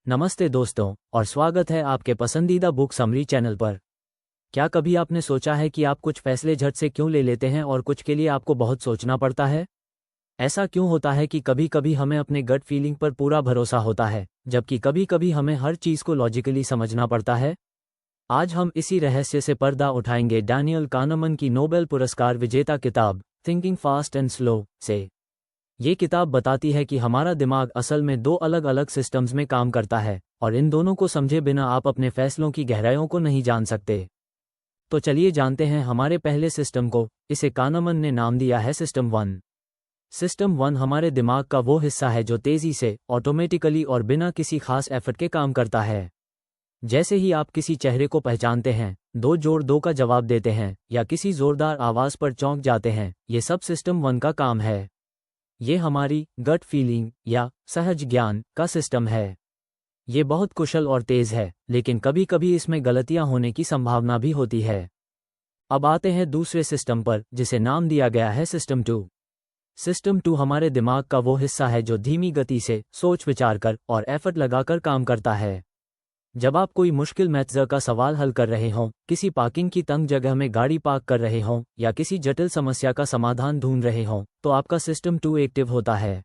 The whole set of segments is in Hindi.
नमस्ते दोस्तों, और स्वागत है आपके पसंदीदा बुक समरी चैनल पर। क्या कभी आपने सोचा है कि आप कुछ फैसले झट से क्यों ले लेते हैं और कुछ के लिए आपको बहुत सोचना पड़ता है? ऐसा क्यों होता है कि कभी कभी हमें अपने गट फीलिंग पर पूरा भरोसा होता है, जबकि कभी कभी हमें हर चीज़ को लॉजिकली समझना पड़ता है? आज हम इसी रहस्य से पर्दा उठाएंगे डैनियल कानमन की नोबेल पुरस्कार विजेता किताब थिंकिंग फास्ट एंड स्लो से। ये किताब बताती है कि हमारा दिमाग असल में दो अलग अलग सिस्टम्स में काम करता है, और इन दोनों को समझे बिना आप अपने फैसलों की गहराइयों को नहीं जान सकते। तो चलिए जानते हैं हमारे पहले सिस्टम को। इसे कानमन ने नाम दिया है सिस्टम 1। सिस्टम 1 हमारे दिमाग का वो हिस्सा है जो तेज़ी से, ऑटोमेटिकली और बिना किसी खास एफर्ट के काम करता है। जैसे ही आप किसी चेहरे को पहचानते हैं, 2 जोड़ 2 का जवाब देते हैं, या किसी जोरदार आवाज़ पर चौंक जाते हैं, ये सब सिस्टम 1 का काम है। ये हमारी गट फीलिंग या सहज ज्ञान का सिस्टम है। ये बहुत कुशल और तेज है, लेकिन कभी कभी इसमें गलतियां होने की संभावना भी होती है। अब आते हैं दूसरे सिस्टम पर, जिसे नाम दिया गया है सिस्टम 2। सिस्टम 2 हमारे दिमाग का वो हिस्सा है जो धीमी गति से सोच विचार कर और एफर्ट लगाकर काम करता है। जब आप कोई मुश्किल मैथ्स का सवाल हल कर रहे हों, किसी पार्किंग की तंग जगह में गाड़ी पार्क कर रहे हों, या किसी जटिल समस्या का समाधान ढूंढ रहे हों, तो आपका सिस्टम 2 एक्टिव होता है।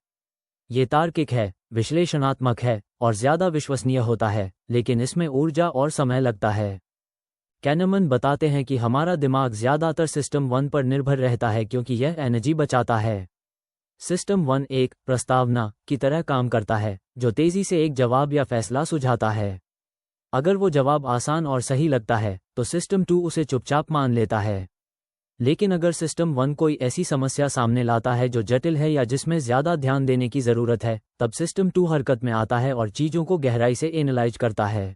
ये तार्किक है, विश्लेषणात्मक है और ज़्यादा विश्वसनीय होता है, लेकिन इसमें ऊर्जा और समय लगता है। कैनमन बताते हैं कि हमारा दिमाग ज़्यादातर सिस्टम 1 पर निर्भर रहता है क्योंकि यह एनर्जी बचाता है। सिस्टम 1 एक प्रस्तावना की तरह काम करता है, जो तेज़ी से एक जवाब या फैसला सुझाता है। अगर वो जवाब आसान और सही लगता है, तो सिस्टम 2 उसे चुपचाप मान लेता है। लेकिन अगर सिस्टम 1 कोई ऐसी समस्या सामने लाता है जो जटिल है या जिसमें ज़्यादा ध्यान देने की ज़रूरत है, तब सिस्टम 2 हरकत में आता है और चीज़ों को गहराई से एनालाइज करता है।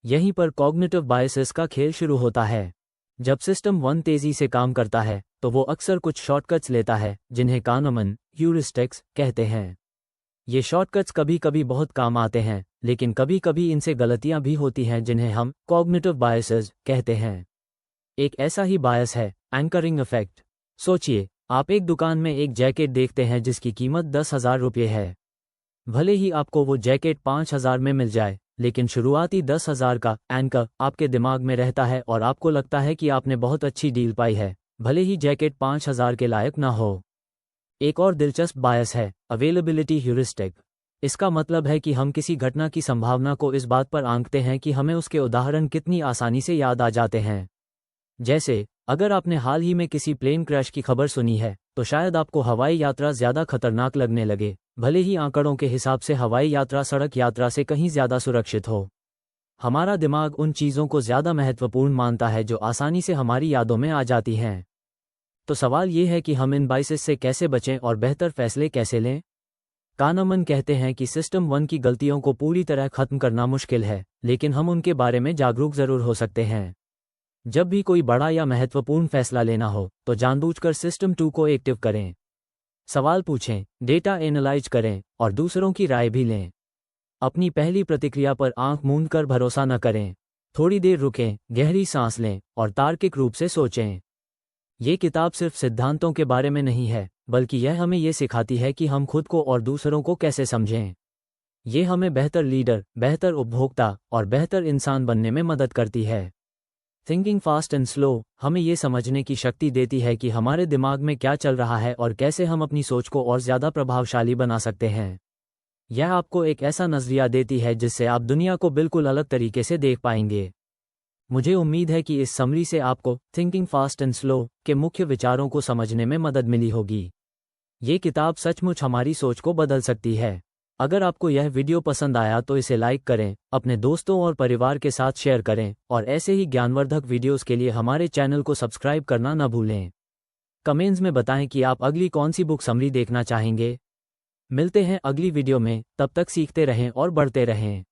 यहीं पर कॉग्निटिव बायसेस का खेल शुरू होता है। जब सिस्टम 1 तेज़ी से काम करता है, तो वो अक्सर कुछ शॉर्टकट्स लेता है, जिन्हें कानमन ह्यूरिस्टिक्स कहते हैं। ये शॉर्टकट्स कभी कभी बहुत काम आते हैं, लेकिन कभी कभी इनसे गलतियां भी होती हैं, जिन्हें हम कॉग्निटिव बायसेस कहते हैं। एक ऐसा ही बायस है एंकरिंग इफेक्ट। सोचिए, आप एक दुकान में एक जैकेट देखते हैं जिसकी कीमत 10,000 रुपये है। भले ही आपको वो जैकेट 5,000 में मिल जाए, लेकिन शुरुआती 10,000 का एंकर आपके दिमाग में रहता है और आपको लगता है कि आपने बहुत अच्छी डील पाई है, भले ही जैकेट 5,000 के लायक ना हो। एक और दिलचस्प बायस है अवेलेबिलिटी ह्यूरिस्टिक। इसका मतलब है कि हम किसी घटना की संभावना को इस बात पर आंकते हैं कि हमें उसके उदाहरण कितनी आसानी से याद आ जाते हैं। जैसे, अगर आपने हाल ही में किसी प्लेन क्रैश की खबर सुनी है, तो शायद आपको हवाई यात्रा ज़्यादा खतरनाक लगने लगे, भले ही आंकड़ों के हिसाब से हवाई यात्रा सड़क यात्रा से कहीं ज़्यादा सुरक्षित हो। हमारा दिमाग उन चीज़ों को ज़्यादा महत्वपूर्ण मानता है जो आसानी से हमारी यादों में आ जाती हैं। तो सवाल ये है कि हम इन बाइसेस से कैसे बचें और बेहतर फैसले कैसे लें? कानमन कहते हैं कि सिस्टम 1 की गलतियों को पूरी तरह खत्म करना मुश्किल है, लेकिन हम उनके बारे में जागरूक जरूर हो सकते हैं। जब भी कोई बड़ा या महत्वपूर्ण फैसला लेना हो, तो जानबूझकर सिस्टम 2 को एक्टिव करें। सवाल पूछें, डेटा एनालाइज करें और दूसरों की राय भी लें। अपनी पहली प्रतिक्रिया पर आंख मूंद कर भरोसा न करें। थोड़ी देर रुकें, गहरी सांस लें और तार्किक रूप से सोचें। ये किताब सिर्फ सिद्धांतों के बारे में नहीं है, बल्कि यह हमें ये सिखाती है कि हम खुद को और दूसरों को कैसे समझें। ये हमें बेहतर लीडर, बेहतर उपभोक्ता और बेहतर इंसान बनने में मदद करती है। थिंकिंग फास्ट एंड स्लो हमें ये समझने की शक्ति देती है कि हमारे दिमाग में क्या चल रहा है और कैसे हम अपनी सोच को और ज़्यादा प्रभावशाली बना सकते हैं। यह आपको एक ऐसा नज़रिया देती है जिससे आप दुनिया को बिल्कुल अलग तरीके से देख पाएंगे। मुझे उम्मीद है कि इस समरी से आपको थिंकिंग फास्ट एंड स्लो के मुख्य विचारों को समझने में मदद मिली होगी। ये किताब सचमुच हमारी सोच को बदल सकती है। अगर आपको यह वीडियो पसंद आया तो इसे लाइक करें, अपने दोस्तों और परिवार के साथ शेयर करें, और ऐसे ही ज्ञानवर्धक वीडियोस के लिए हमारे चैनल को सब्सक्राइब करना न भूलें। कमेंट्स में बताएं कि आप अगली कौन सी बुक समरी देखना चाहेंगे। मिलते हैं अगली वीडियो में, तब तक सीखते रहें और बढ़ते रहें।